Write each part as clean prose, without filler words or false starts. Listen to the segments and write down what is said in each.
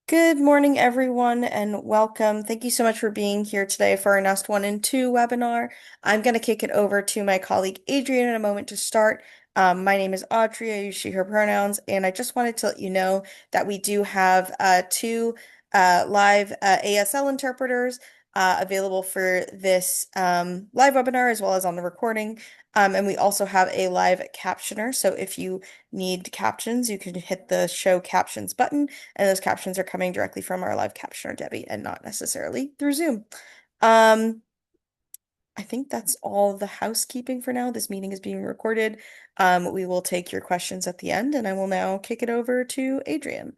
Good morning, everyone, and welcome. Thank you so much for being here today for our Nest 1 and 2 webinar. I'm going to kick it over to my colleague Adrian in a moment to start. My name is Audrey. I use she, her pronouns, and I just wanted to let you know that we do have two live ASL interpreters available for this live webinar as well as on the recording. And we also have a live captioner. So if you need captions, you can hit the show captions button and those captions are coming directly from our live captioner, Debbie, and not necessarily through Zoom. Um, I think that's all the housekeeping for now. This meeting is being recorded. We will take your questions at the end, and I will now kick it over to Adrian.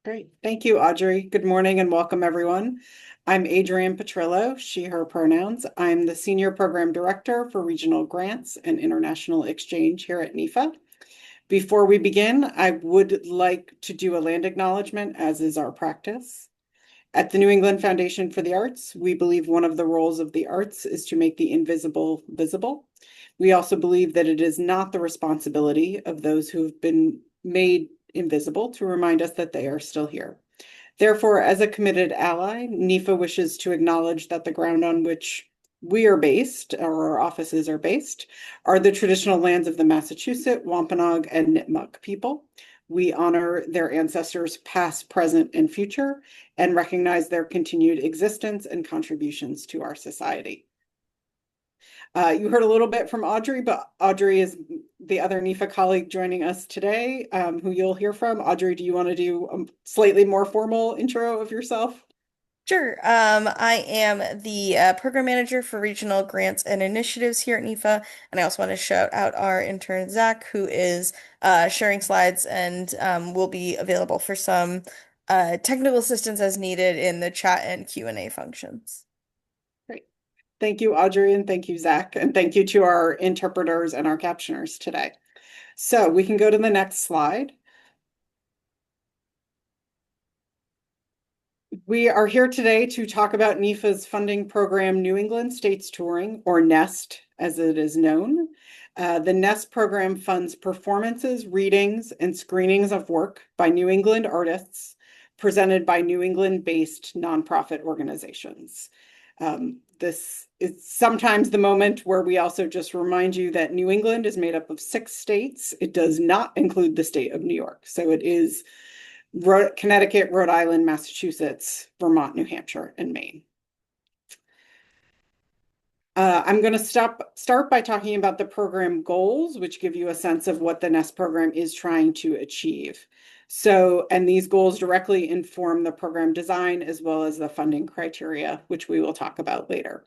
Great. Thank you, Audrey. Good morning and welcome, everyone. I'm Adrienne Petrillo, she, her pronouns. I'm the Senior Program Director for Regional Grants and International Exchange here at NEFA. Before we begin, I would like to do a land acknowledgement, as is our practice. At the New England Foundation for the Arts, we believe one of the roles of the arts is to make the invisible visible. We also believe that it is not the responsibility of those who have been made invisible to remind us that they are still here. Therefore, as a committed ally, NEFA wishes to acknowledge that the ground on which we are based, or our offices are based, are the traditional lands of the Massachusetts, Wampanoag, and Nipmuc people. We honor their ancestors past, present, and future, and recognize their continued existence and contributions to our society. You heard a little bit from Audrey, but Audrey is the other NEFA colleague joining us today, who you'll hear from. Audrey, do you want to do a slightly more formal intro of yourself? Sure. I am the program manager for regional grants and initiatives here at NEFA, and I also want to shout out our intern Zach, who is sharing slides and will be available for some technical assistance as needed in the chat and Q&A functions. Great. Thank you, Audrey, and thank you, Zach, and thank you to our interpreters and our captioners today. So we can go to the next slide. We are here today to talk about NEFA's funding program, New England States Touring, or NEST, as it is known. The NEST program funds performances, readings, and screenings of work by New England artists presented by New England-based nonprofit organizations. This is sometimes the moment where we also just remind you that New England is made up of 6 states. It does not include the state of New York. So it is Connecticut, Rhode Island, Massachusetts, Vermont, New Hampshire, and Maine. I'm going to start by talking about the program goals, which give you a sense of what the NEST program is trying to achieve. And these goals directly inform the program design as well as the funding criteria, which we will talk about later.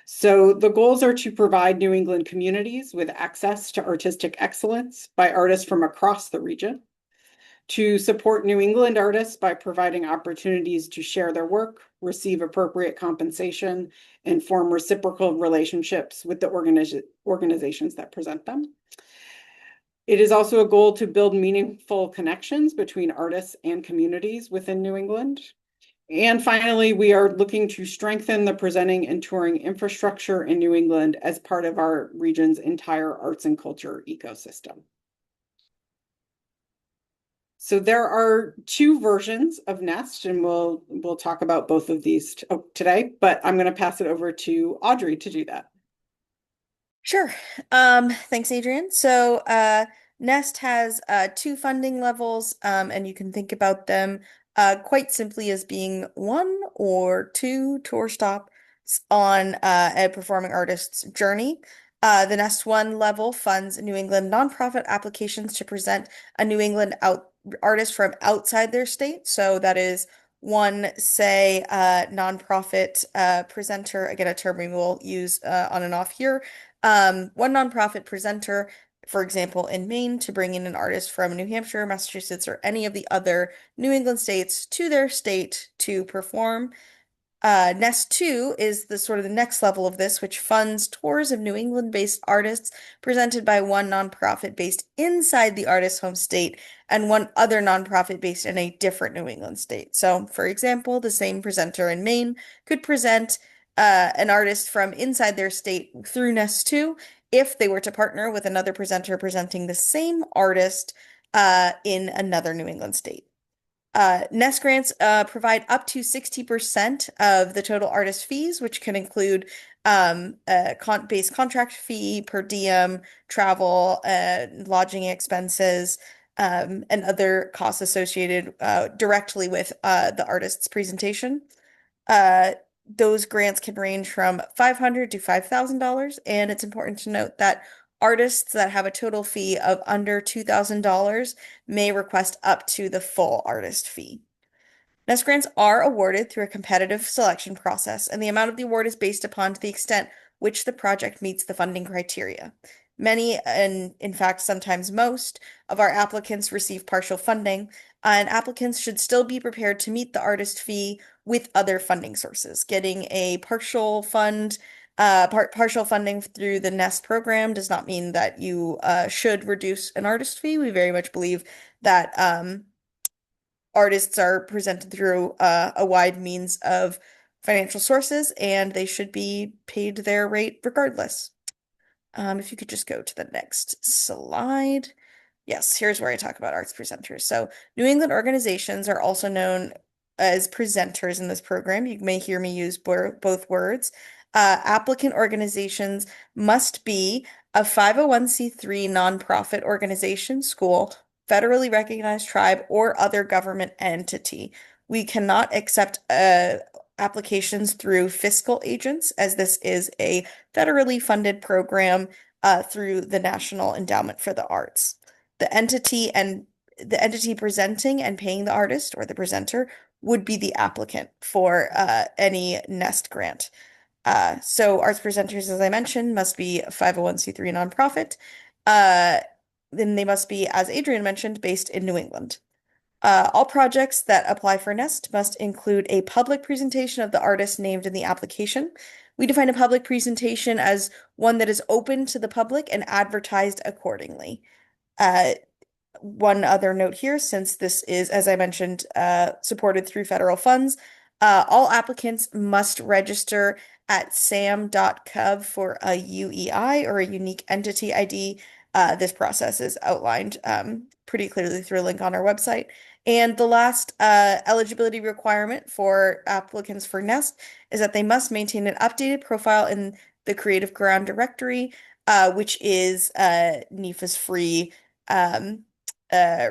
So the goals are to provide New England communities with access to artistic excellence by artists from across the region, to support New England artists by providing opportunities to share their work, receive appropriate compensation, and form reciprocal relationships with the organizations that present them. It is also a goal to build meaningful connections between artists and communities within New England. And finally, we are looking to strengthen the presenting and touring infrastructure in New England as part of our region's entire arts and culture ecosystem. So there are 2 versions of Nest, and we'll talk about both of these today, but I'm going to pass it over to Audrey to do that. Sure. Thanks, Adrian. Nest has 2 funding levels, and you can think about them quite simply as being 1 or 2 tour stops on a performing artist's journey. The Nest 1 level funds New England nonprofit applications to present a New England artist from outside their state. So that is one, say, nonprofit presenter, again, a term we will use on and off here. One nonprofit presenter, for example, in Maine, to bring in an artist from New Hampshire, Massachusetts, or any of the other New England states to their state to perform. Nest 2 is the sort of the next level of this, which funds tours of New England-based artists presented by one nonprofit based inside the artist's home state and one other nonprofit based in a different New England state. So, for example, the same presenter in Maine could present an artist from inside their state through Nest 2 if they were to partner with another presenter presenting the same artist in another New England state. Nest grants provide up to 60% of the total artist fees, which can include a base contract fee, per diem, travel, lodging expenses, and other costs associated directly with the artist's presentation. Uh, those grants can range from $500 to $5,000, and it's important to note that artists that have a total fee of under $2,000 may request up to the full artist fee. Nest grants are awarded through a competitive selection process, and the amount of the award is based upon the extent which the project meets the funding criteria. Many, and in fact, sometimes most, of our applicants receive partial funding, and applicants should still be prepared to meet the artist fee with other funding sources. Getting a partial funding through the Nest program does not mean that you should reduce an artist fee. We very much believe that artists are presented through a wide means of financial sources, and they should be paid their rate regardless. If you could just go to the next slide. Yes, here's where I talk about arts presenters. So, New England organizations are also known as presenters in this program. You may hear me use both words. Applicant organizations must be a 501(c)(3) nonprofit organization, school, federally recognized tribe, or other government entity. We cannot accept applications through fiscal agents, as this is a federally funded program through the National Endowment for the Arts. The entity presenting and paying the artist or the presenter would be the applicant for any Nest grant. So arts presenters, as I mentioned, must be a 501(c)(3) nonprofit. Uh, then they must be, as Adrian mentioned, based in New England. All projects that apply for Nest must include a public presentation of the artist named in the application. We define a public presentation as one that is open to the public and advertised accordingly. Uh, One other note here, since this is, as I mentioned, supported through federal funds, all applicants must register at sam.gov for a UEI or a unique entity ID. This process is outlined pretty clearly through a link on our website. And the last eligibility requirement for applicants for Nest is that they must maintain an updated profile in the Creative Ground directory, which is NEFA's free um,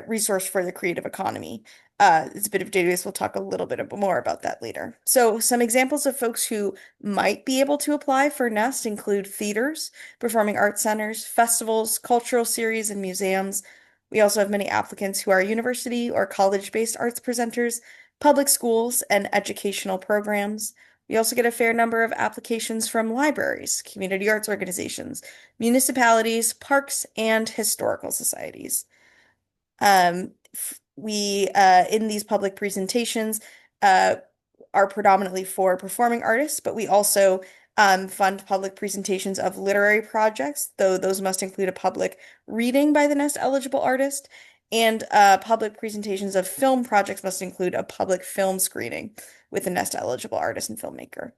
resource for the creative economy. It's a bit of database. We'll talk a little bit more about that later. So some examples of folks who might be able to apply for Nest include theaters, performing arts centers, festivals, cultural series, and museums. We also have many applicants who are university or college-based arts presenters, public schools, and educational programs. We also get a fair number of applications from libraries, community arts organizations, municipalities, parks, and historical societies. We in these public presentations uh, are predominantly for performing artists, but we also fund public presentations of literary projects, though those must include a public reading by the Nest eligible artist, and public presentations of film projects must include a public film screening with a Nest eligible artist and filmmaker.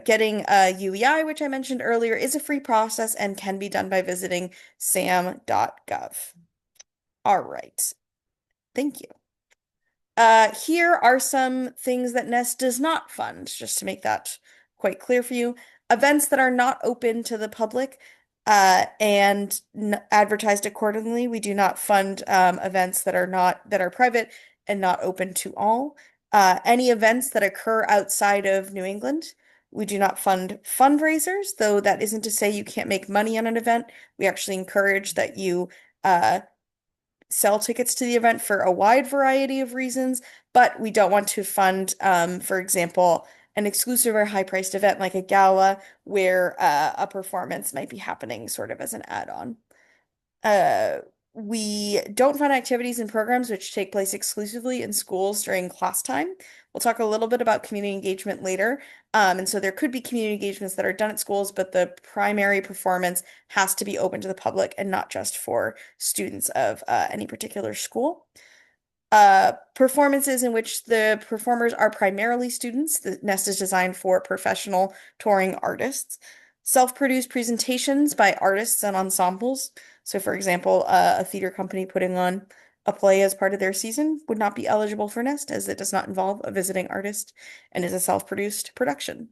Getting a UEI, which I mentioned earlier, is a free process and can be done by visiting sam.gov. All right. Thank you. Here are some things that Nest does not fund, just to make that quite clear for you. Events that are not open to the public and advertised accordingly. We do not fund events that are private and not open to all. Any events that occur outside of New England. We do not fund fundraisers, though that isn't to say you can't make money on an event. We actually encourage that you sell tickets to the event for a wide variety of reasons, but we don't want to fund, for example, an exclusive or high-priced event like a gala where a performance might be happening sort of as an add-on. Uh, we don't fund activities and programs which take place exclusively in schools during class time. We'll talk a little bit about community engagement later. And so there could be community engagements that are done at schools, but the primary performance has to be open to the public and not just for students of any particular school. Performances in which the performers are primarily students. The Nest is designed for professional touring artists. Self-produced presentations by artists and ensembles. So, for example, a theater company putting on a play as part of their season would not be eligible for Nest as it does not involve a visiting artist and is a self-produced production.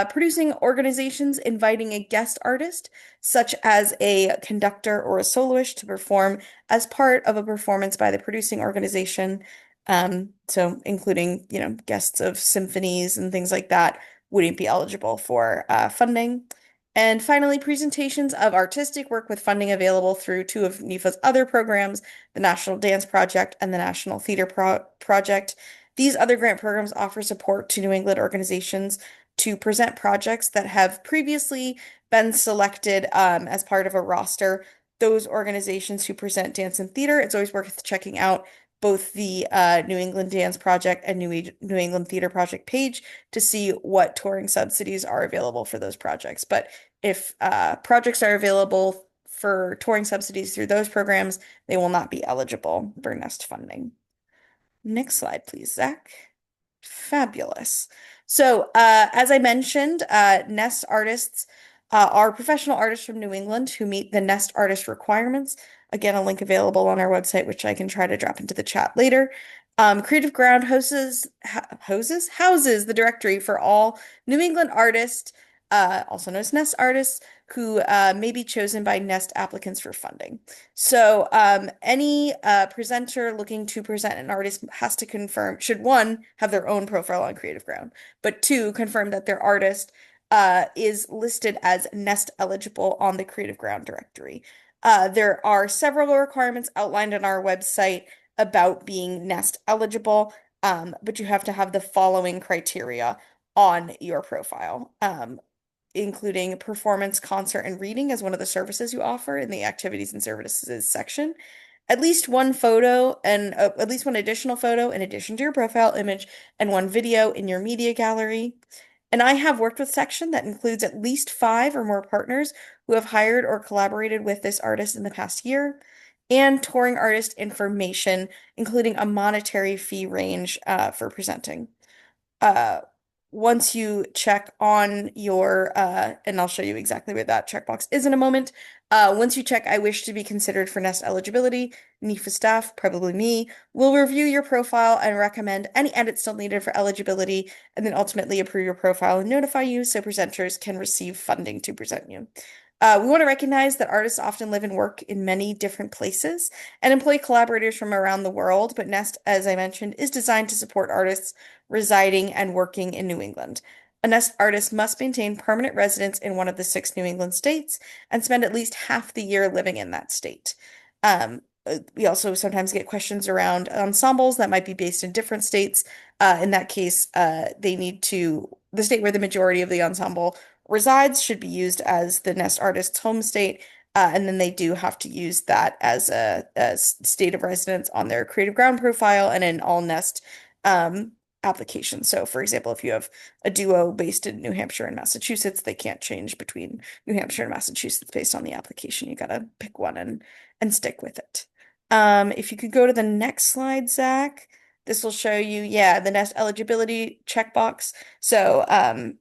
Producing organizations inviting a guest artist, such as a conductor or a soloist, to perform as part of a performance by the producing organization. So including, guests of symphonies and things like that wouldn't be eligible for funding. And finally, presentations of artistic work with funding available through two of NEFA's other programs, the National Dance Project and the National Theater Project. These other grant programs offer support to New England organizations to present projects that have previously been selected as part of a roster. Those organizations who present dance and theater, it's always worth checking out both the New England Dance Project and New England Theater Project page to see what touring subsidies are available for those projects. But if projects are available for touring subsidies through those programs, they will not be eligible for Nest funding. Next slide, please, Zach. Fabulous. So, as I mentioned, Nest artists are professional artists from New England who meet the Nest artist requirements. Again, a link available on our website, which I can try to drop into the chat later. Creative Ground houses the directory for all New England artists, also known as Nest artists, who may be chosen by Nest applicants for funding. So, any presenter looking to present an artist has to confirm, should one, have their own profile on Creative Ground, but two, confirm that their artist is listed as Nest eligible on the Creative Ground directory. There are several requirements outlined on our website about being Nest eligible, but you have to have the following criteria on your profile. Including performance, concert, and reading as one of the services you offer in the activities and services section. At least one photo and at least one additional photo in addition to your profile image and one video in your media gallery. And I have worked with section that includes at least 5 or more partners who have hired or collaborated with this artist in the past year, and touring artist information, including a monetary fee range for presenting. Uh, Once you check on your, and I'll show you exactly where that checkbox is in a moment. Once you check, I wish to be considered for Nest eligibility, NEFA staff, probably me, will review your profile and recommend any edits still needed for eligibility, and then ultimately approve your profile and notify you so presenters can receive funding to present you. We want to recognize that artists often live and work in many different places and employ collaborators from around the world, but Nest, as I mentioned, is designed to support artists residing and working in New England. A Nest artist must maintain permanent residence in one of the 6 New England states and spend at least half the year living in that state. We also sometimes get questions around ensembles that might be based in different states. In that case, the state where the majority of the ensemble resides should be used as the Nest artist's home state. And then they do have to use that as a state of residence on their Creative Ground profile and in all Nest applications. So, for example, if you have a duo based in New Hampshire and Massachusetts, they can't change between New Hampshire and Massachusetts based on the application. You gotta pick one and stick with it. If you could go to the next slide, Zach. This will show you, yeah, the Nest eligibility checkbox. So,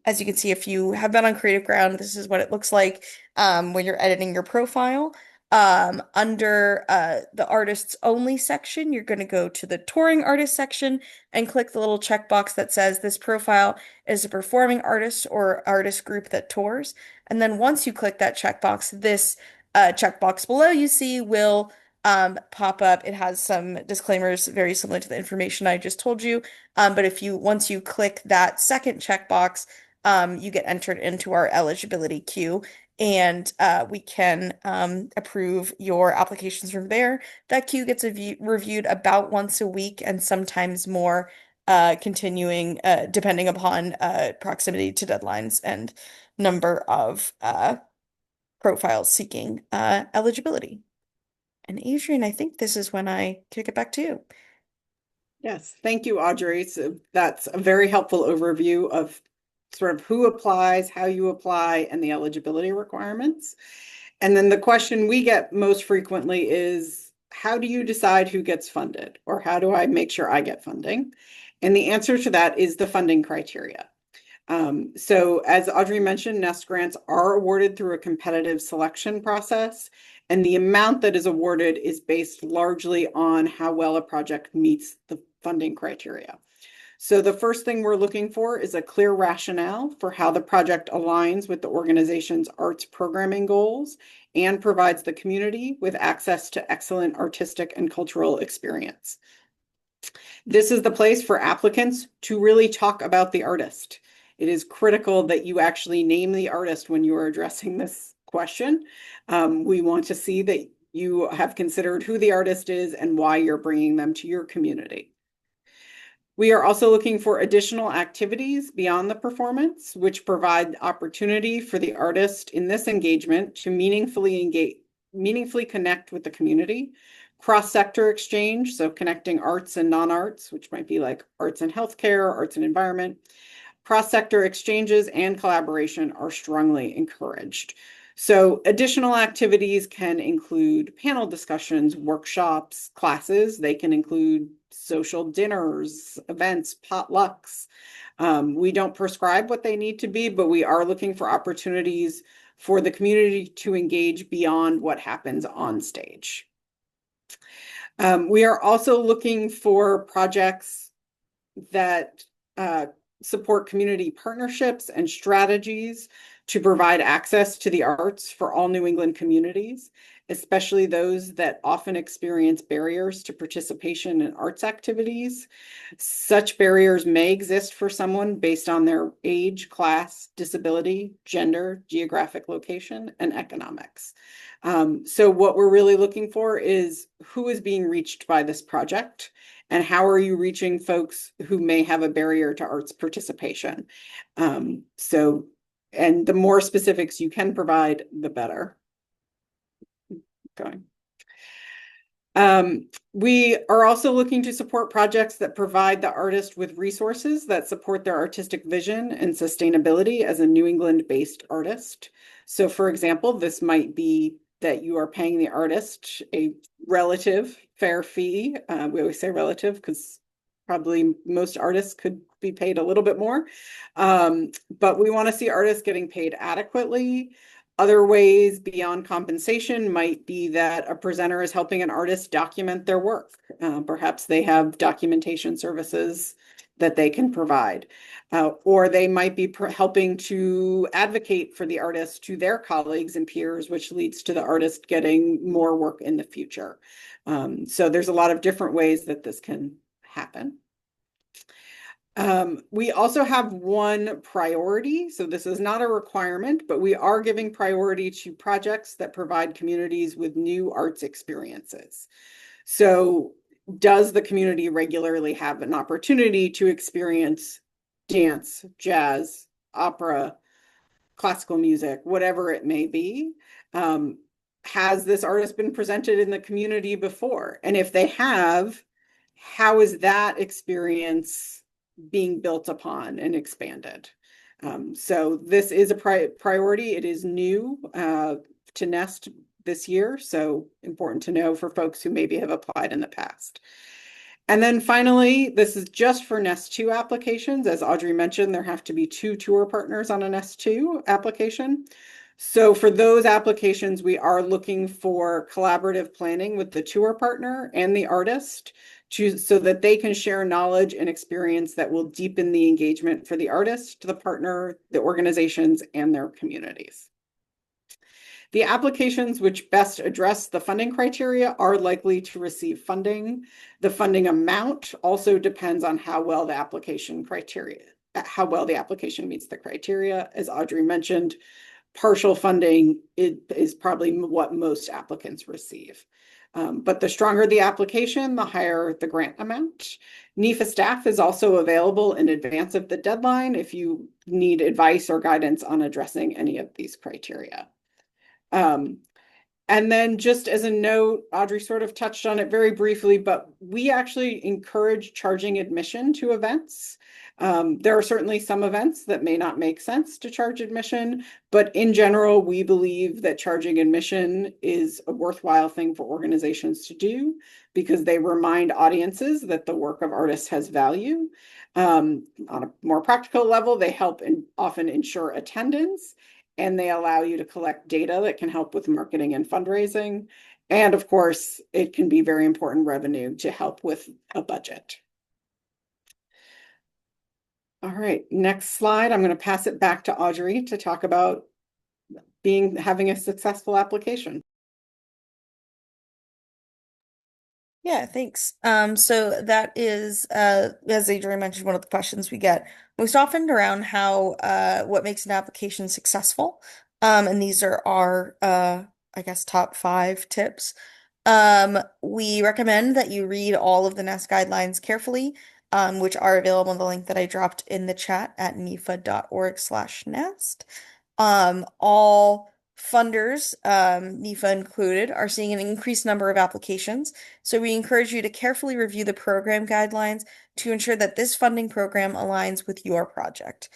as you can see, if you have been on Creative Ground, this is what it looks like when you're editing your profile. Under the artists only section, you're going to go to the touring artist section and click the little checkbox that says this profile is a performing artist or artist group that tours. And then once you click that checkbox, this checkbox below you see will pop up. It has some disclaimers very similar to the information I just told you. But once you click that second checkbox, you get entered into our eligibility queue, and we can approve your applications from there. That queue gets reviewed about once a week and sometimes more, continuing depending upon proximity to deadlines and number of profiles seeking eligibility. And Adrian, I think this is when I kick it back to you. Yes, thank you, Audrey. So that's a very helpful overview of sort of who applies, how you apply, and the eligibility requirements. And then the question we get most frequently is, how do you decide who gets funded? Or how do I make sure I get funding? And the answer to that is the funding criteria. So as Audrey mentioned, Nest grants are awarded through a competitive selection process, And the amount that is awarded is based largely on how well a project meets the funding criteria. So the first thing we're looking for is a clear rationale for how the project aligns with the organization's arts programming goals and provides the community with access to excellent artistic and cultural experience. This is the place for applicants to really talk about the artist. It is critical that you actually name the artist when you are addressing this question. We want to see that you have considered who the artist is and why you're bringing them to your community. We are also looking for additional activities beyond the performance, which provide opportunity for the artist in this engagement to meaningfully connect with the community. Cross-sector exchange, so connecting arts and non-arts, which might be like arts and healthcare, arts and environment. Cross-sector exchanges and collaboration are strongly encouraged. So additional activities can include panel discussions, workshops, classes. They can include social dinners, events, potlucks. We don't prescribe what they need to be, but we are looking for opportunities for the community to engage beyond what happens on stage. We are also looking for projects that support community partnerships and strategies to provide access to the arts for all New England communities, especially those that often experience barriers to participation in arts activities. Such barriers may exist for someone based on their age, class, disability, gender, geographic location, and economics. So what we're really looking for is who is being reached by this project and how are you reaching folks who may have a barrier to arts participation. And the more specifics you can provide, the better. Going. We are also looking to support projects that provide the artist with resources that support their artistic vision and sustainability as a New England-based artist. So for example, this might be that you are paying the artist a relative fair fee. We always say relative because probably most artists could be paid a little bit more. But we want to see artists getting paid adequately. Other ways beyond compensation might be that a presenter is helping an artist document their work. Perhaps they have documentation services that they can provide. Or they might be helping to advocate for the artist to their colleagues and peers, which leads to the artist getting more work in the future. So there's a lot of different ways that this can happen. We also have one priority. So this is not a requirement, but we are giving priority to projects that provide communities with new arts experiences. So does the community regularly have an opportunity to experience dance, jazz, opera, classical music, whatever it may be? Has this artist been presented in the community before? And if they have, how is that experience being built upon and expanded? So this is a priority. It is new to Nest this year, so important to know for folks who maybe have applied in the past. And then finally, this is just for Nest 2 applications. As Audrey mentioned, there have to be 2 tour partners on a Nest 2 application. So for those applications, we are looking for collaborative planning with the tour partner and the artist so that they can share knowledge and experience that will deepen the engagement for the artist, the partner, the organizations, and their communities. The applications which best address the funding criteria are likely to receive funding. The funding amount also depends on how well the application meets the criteria. As Audrey mentioned, partial funding is probably what most applicants receive. But the stronger the application, the higher the grant amount. NEFA staff is also available in advance of the deadline if you need advice or guidance on addressing any of these criteria. And then just as a note, Audrey sort of touched on it very briefly, but we actually encourage charging admission to events. There are certainly some events that may not make sense to charge admission, but in general, we believe that charging admission is a worthwhile thing for organizations to do because they remind audiences that the work of artists has value. On a more practical level, they help often ensure attendance. and they allow you to collect data that can help with marketing and fundraising. And of course, it can be very important revenue to help with a budget. All right, next slide. I'm going to pass it back to Audrey to talk about having a successful application. Yeah, thanks. So that is, as Adrian mentioned, one of the questions we get most often around how, what makes an application successful. And these are our, I guess, top 5 tips. We recommend that you read all of the NEST guidelines carefully, which are available in the link that I dropped in the chat at nefa.org/nest. All funders, NEFA included, are seeing an increased number of applications, so we encourage you to carefully review the program guidelines to ensure that this funding program aligns with your project.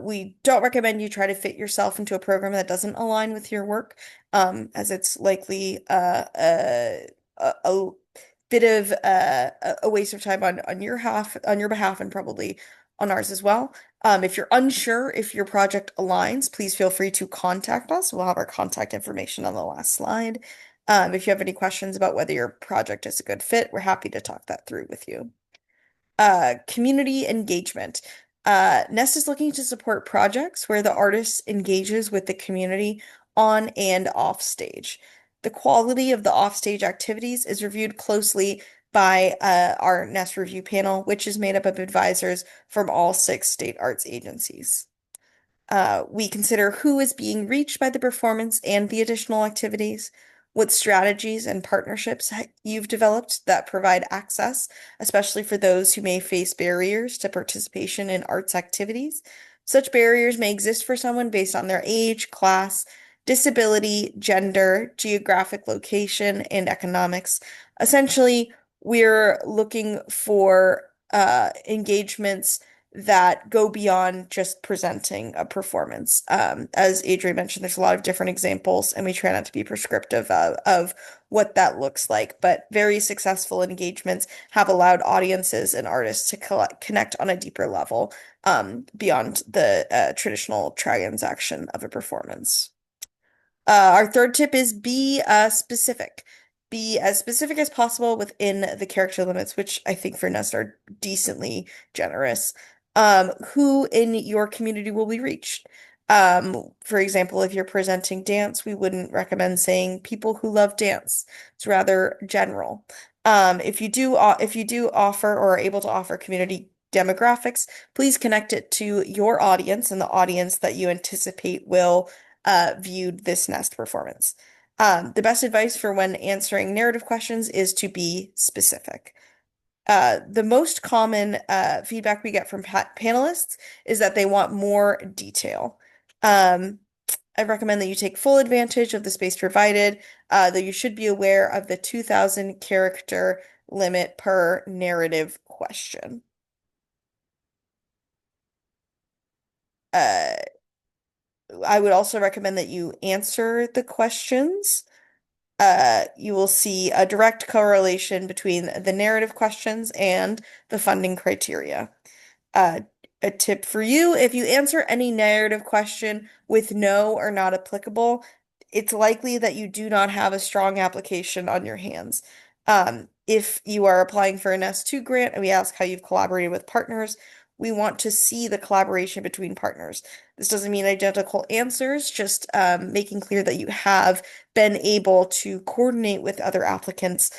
We don't recommend you try to fit yourself into a program that doesn't align with your work, as it's likely a bit of a waste of time on your behalf, and probably on ours as well. If you're unsure if your project aligns, please feel free to contact us. We'll have our contact information on the last slide. If you have any questions about whether your project is a good fit, we're happy to talk that through with you. Community engagement. Nest is looking to support projects where the artist engages with the community on and off stage. The quality of the offstage activities is reviewed closely by our Nest review panel, which is made up of advisors from all 6 state arts agencies. We consider who is being reached by the performance and the additional activities, what strategies and partnerships you've developed that provide access, especially for those who may face barriers to participation in arts activities. Such barriers may exist for someone based on their age, class, disability, gender, geographic location, and economics. Essentially, we're looking for engagements that go beyond just presenting a performance. As Adrian mentioned, there's a lot of different examples, and we try not to be prescriptive of what that looks like. But very successful engagements have allowed audiences and artists to connect on a deeper level, beyond the traditional transaction of a performance. Our third tip is be specific. Be as specific as possible within the character limits, which I think for Nest are decently generous. Who in your community will be reached? For example, if you're presenting dance, we wouldn't recommend saying people who love dance. It's rather general. If you do offer or are able to offer community demographics, please connect it to your audience and the audience that you anticipate will viewed this Nest performance. The best advice for when answering narrative questions is to be specific. The most common feedback we get from panelists is that they want more detail. Um, I recommend that you take full advantage of the space provided, though you should be aware of the 2,000 character limit per narrative question. Uh, I would also recommend that you answer the questions. You will see a direct correlation between the narrative questions and the funding criteria. Uh, a tip for you, if you answer any narrative question with no or not applicable, it's likely that you do not have a strong application on your hands. If you are applying for an S2 grant and we ask how you've collaborated with partners, we want to see the collaboration between partners. This doesn't mean identical answers, just making clear that you have been able to coordinate with other applicants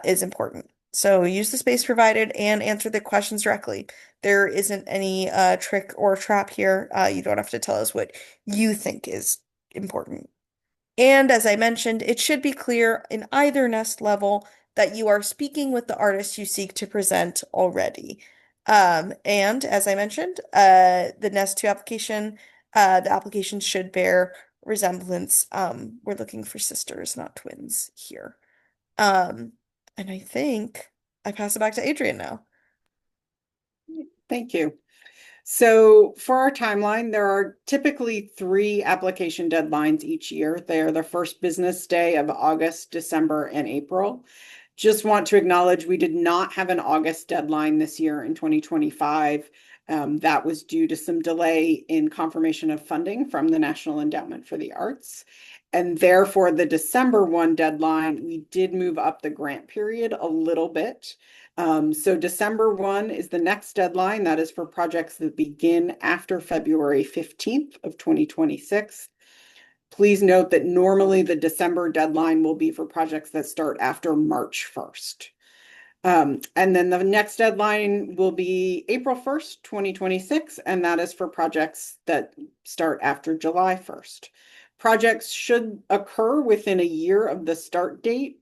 is important. So use the space provided and answer the questions directly. There isn't any trick or trap here. You don't have to tell us what you think is important. And as I mentioned, it should be clear in either Nest level that you are speaking with the artist you seek to present already. And as I mentioned, the Nest 2 application, the application should bear resemblance. We're looking for sisters, not twins here. Um, and I think I pass it back to Adrian now. Thank you. So for our timeline, there are typically 3 application deadlines each year. They are the first business day of August, December, and April. Just want to acknowledge we did not have an August deadline this year in 2025. That was due to some delay in confirmation of funding from the National Endowment for the Arts. And therefore, the December 1 deadline, we did move up the grant period a little bit. So December 1 is the next deadline. That is for projects that begin after February 15th of 2026. Please note that normally the December deadline will be for projects that start after March 1st. And then the next deadline will be April 1st, 2026, and that is for projects that start after July 1st. Projects should occur within a year of the start date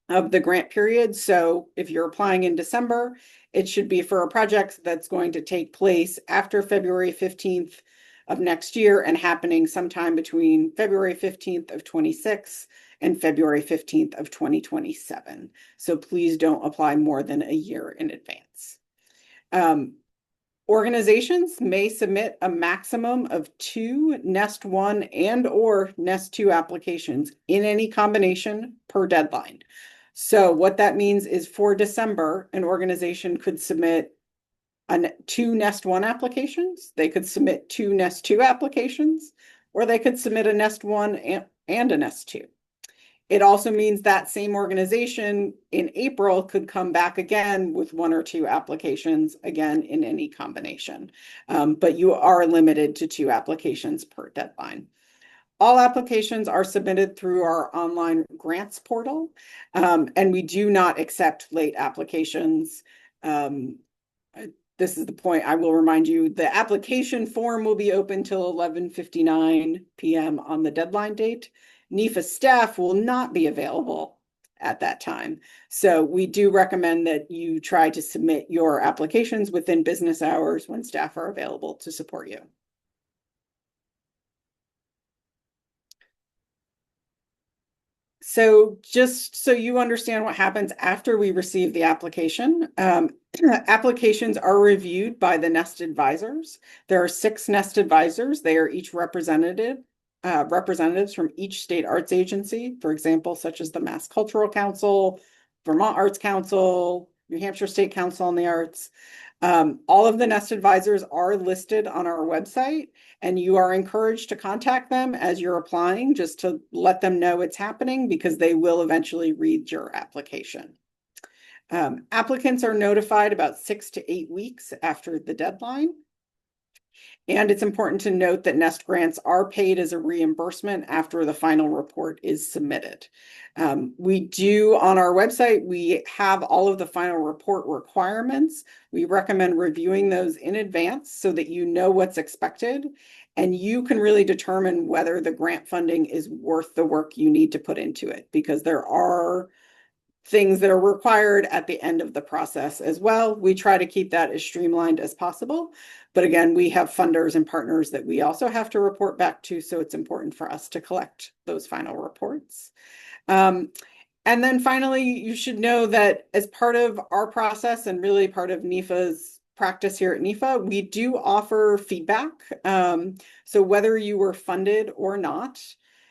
of the grant period. So if you're applying in December, it should be for a project that's going to take place after February 15th of next year and happening sometime between February 15th of 26 and February 15th of 2027. So please don't apply more than a year in advance. Organizations may submit a maximum of 2 Nest 1 and or Nest 2 applications in any combination per deadline. So what that means is for December, an organization could submit 2 Nest 1 applications, they could submit 2 Nest 2 applications, or they could submit a Nest 1 and a Nest 2. It also means that same organization in April could come back again with 1 or 2 applications, again in any combination. But you are limited to 2 applications per deadline. All applications are submitted through our online grants portal, and we do not accept late applications. This is the point I will remind you, the application form will be open till 11:59 p.m. on the deadline date. NEFA staff will not be available at that time. So we do recommend that you try to submit your applications within business hours when staff are available to support you. So just so you understand what happens after we receive the application, applications are reviewed by the Nest advisors. There are 6 Nest advisors. They are each representatives from each state arts agency, for example, such as the Mass Cultural Council, Vermont Arts Council, New Hampshire State Council on the Arts. All of the Nest advisors are listed on our website, and you are encouraged to contact them as you're applying just to let them know it's happening because they will eventually read your application. Applicants are notified about 6 to 8 weeks after the deadline. And it's important to note that Nest grants are paid as a reimbursement after the final report is submitted. We do on our website, we have all of the final report requirements. We recommend reviewing those in advance so that you know what's expected and you can really determine whether the grant funding is worth the work you need to put into it, because there are things that are required at the end of the process as well. We try to keep that as streamlined as possible. But again, we have funders and partners that we also have to report back to, so it's important for us to collect those final reports. And then finally, you should know that as part of our process and really part of NEFA's practice here at NEFA, we do offer feedback. So whether you were funded or not,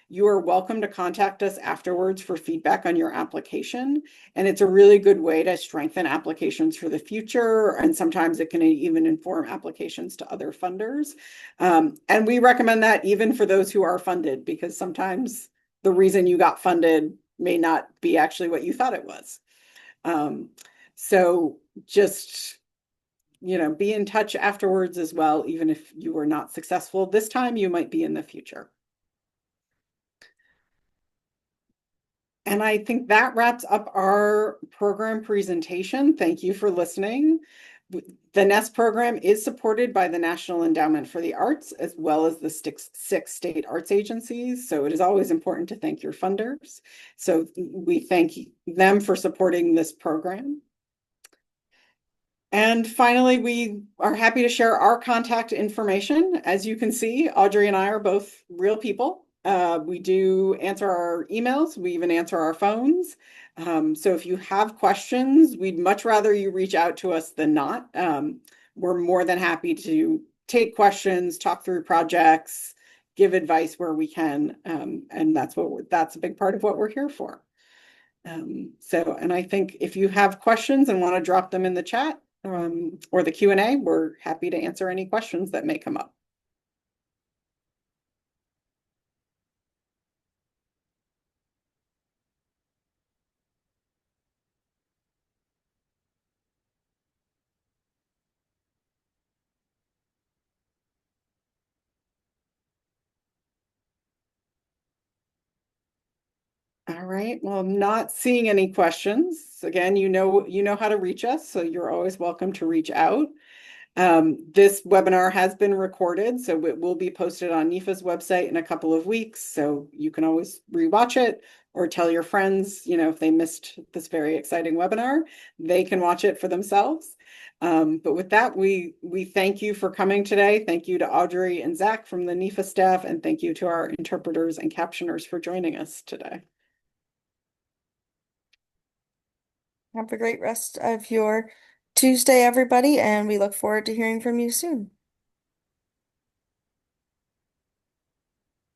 you are welcome to contact us afterwards for feedback on your application. And it's a really good way to strengthen applications for the future. And sometimes it can even inform applications to other funders. And we recommend that even for those who are funded, because sometimes the reason you got funded may not be actually what you thought it was. So just, be in touch afterwards as well. Even if you were not successful this time, you might be in the future. And I think that wraps up our program presentation. Thank you for listening. The NEST program is supported by the National Endowment for the Arts, as well as the 6 state arts agencies. So it is always important to thank your funders. So we thank them for supporting this program. And finally, we are happy to share our contact information. As you can see, Audrey and I are both real people. We do answer our emails. We even answer our phones. So if you have questions, we'd much rather you reach out to us than not. We're more than happy to take questions, talk through projects, give advice where we can. And that's a big part of what we're here for. And I think if you have questions and want to drop them in the chat, or the Q&A. We're happy to answer any questions that may come up. All right. Well, I'm not seeing any questions. Again, you know how to reach us, so you're always welcome to reach out. This webinar has been recorded, so it will be posted on NEFA's website in a couple of weeks. So you can always rewatch it or tell your friends, if they missed this very exciting webinar, they can watch it for themselves. But with that, we thank you for coming today. Thank you to Audrey and Zach from the NEFA staff, and thank you to our interpreters and captioners for joining us today. Have a great rest of your Tuesday, everybody, and we look forward to hearing from you soon.